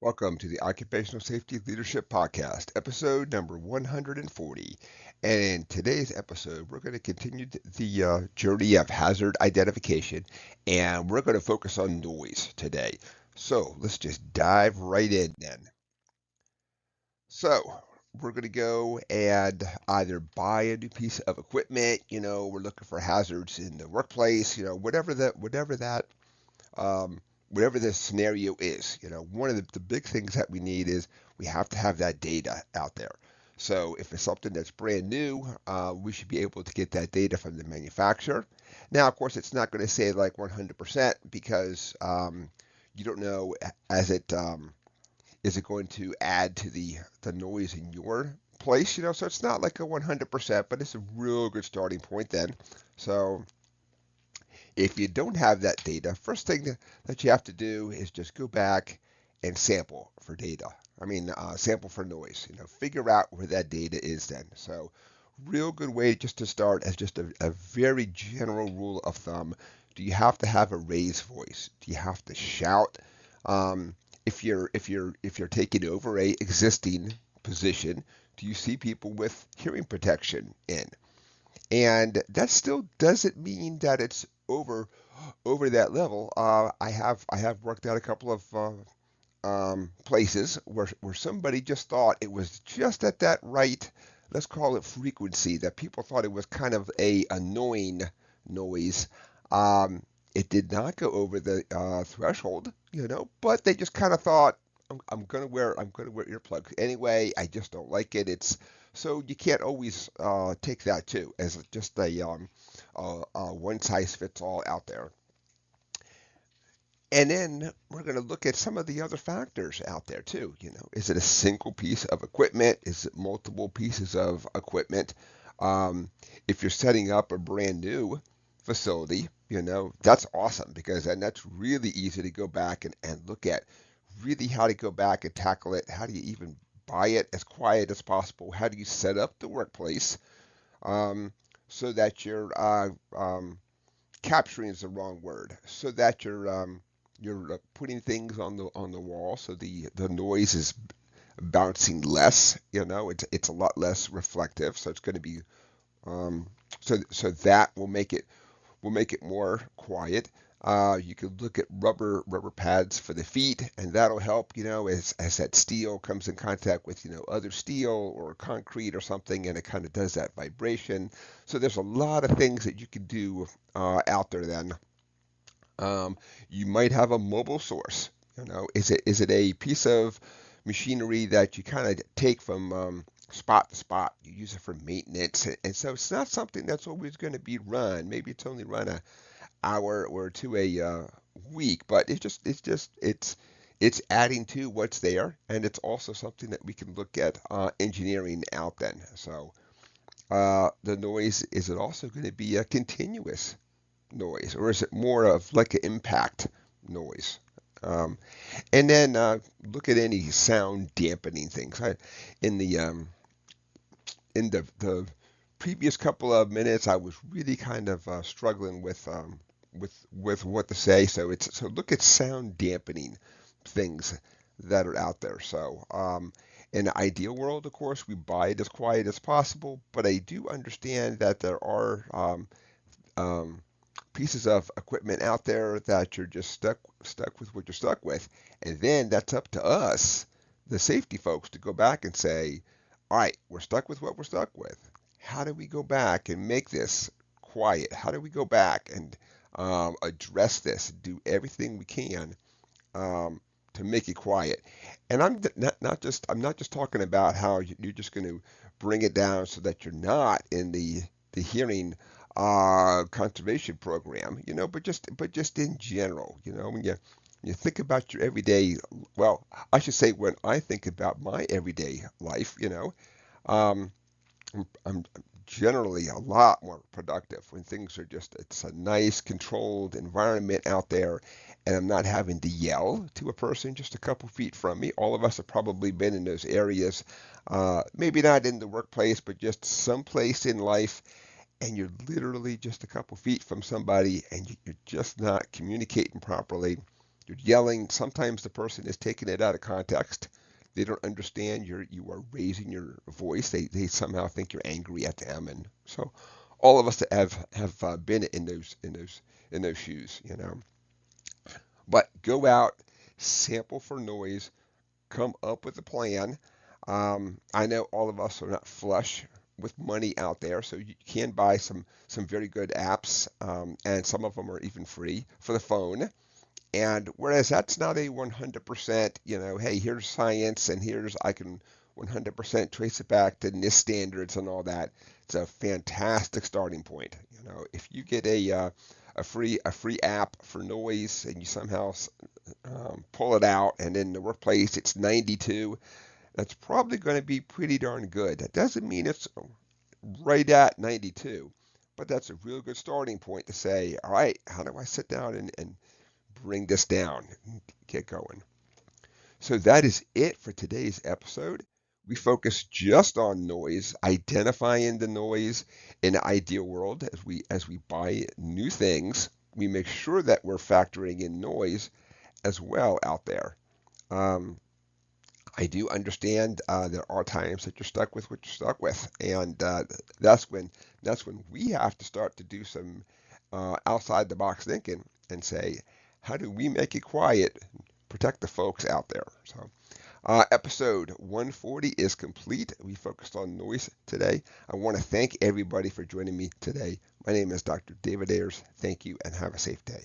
Welcome to the Occupational Safety Leadership Podcast, episode number 140. And in today's episode, we're going to continue the journey of hazard identification, and we're going to focus on noise today. So let's just dive right in then. So we're going to go and either buy a new piece of equipment. We're looking for hazards in the workplace. Um, whatever the scenario is. One of the big things that we need is we have to have that data out there. So if it's something that's brand new, we should be able to get that data from the manufacturer. Now, of course, it's not going to say like 100% because you don't know as it is it going to add to the noise in your place. So it's not like a 100%, but it's a real good starting point then. So if you don't have that data, first thing that you have to do is just go back and sample for data. Sample for noise. Figure out where that data is then. So, real good way just to start as just a very general rule of thumb. Do you have to have a raised voice? Do you have to shout? If you're taking over a existing position, do you see people with hearing protection in? And that still doesn't mean that it's over that level. I have worked at a couple of places where somebody just thought it was just at that right, let's call it frequency, that people thought it was kind of a annoying noise. Um, it did not go over the threshold, but they just kind of thought, I'm gonna wear earplugs anyway. I just don't like it. It's so you can't always take that too as just a one size fits all out there. And then we're going to look at some of the other factors out there too. Is it a single piece of equipment? Is it multiple pieces of equipment? Um, if you're setting up a brand new facility, that's awesome because then that's really easy to go back and look at really how to go back and tackle it. How do you even buy it as quiet as possible? How do you set up the workplace um, so that you're capturing is the wrong word, so that you're putting things on the wall so the noise is bouncing less. It's a lot less reflective, so it's going to be so that will make it more quiet. You could look at rubber pads for the feet, and that'll help. As that steel comes in contact with other steel or concrete or something, and it kind of does that vibration. So there's a lot of things that you can do out there. Then you might have a mobile source. Is it a piece of machinery that you kind of take from spot to spot? You use it for maintenance, and so it's not something that's always going to be run. Maybe it's only run a hour or two a week, but it's adding to what's there, and it's also something that we can look at engineering out then. So the noise, is it also going to be a continuous noise, or is it more of like an impact noise? Um, and then look at any sound dampening things. In the in the previous couple of minutes, I was really kind of struggling with what to say. So look at sound dampening things that are out there. So in the ideal world, of course, we buy it as quiet as possible, but I do understand that there are um, pieces of equipment out there that you're just stuck with what you're stuck with, and then that's up to us, the safety folks, to go back and say, all right, we're stuck with what we're stuck with. How do we go back and make this quiet? How do we go back and address this, do everything we can um, to make it quiet? And I'm not just talking about how you're just going to bring it down so that you're not in the hearing conservation program, but just in general, when you think about your everyday, well, I should say when I think about my everyday life, um, I'm generally a lot more productive when things are just, it's a nice controlled environment out there, and I'm not having to yell to a person just a couple feet from me. All of us have probably been in those areas, maybe not in the workplace, but just someplace in life, and you're literally just a couple feet from somebody, and you're just not communicating properly. You're yelling. Sometimes the person is taking it out of context. They don't understand you are raising your voice. They somehow think you're angry at them, and so all of us have been in those shoes, you know. But go out, sample for noise, come up with a plan. I know all of us are not flush with money out there, so you can buy some very good apps, and some of them are even free for the phone. And whereas that's not a 100%, you know, hey, here's science and here's I can 100% trace it back to NIST standards and all that. It's a fantastic starting point. You know, if you get a free app for noise and you somehow pull it out and in the workplace it's 92, that's probably going to be pretty darn good. That doesn't mean it's right at 92, but that's a real good starting point to say, all right, how do I sit down and bring this down and get going? So that is it for today's episode. We focus just on noise, identifying the noise in the ideal world as we buy new things. We make sure that we're factoring in noise as well out there. Um, I do understand there are times that you're stuck with what you're stuck with, and that's when we have to start to do some outside the box thinking and say, how do we make it quiet, protect the folks out there? So, episode 140 is complete. We focused on noise today. I want to thank everybody for joining me today. My name is Dr. David Ayers. Thank you, and have a safe day.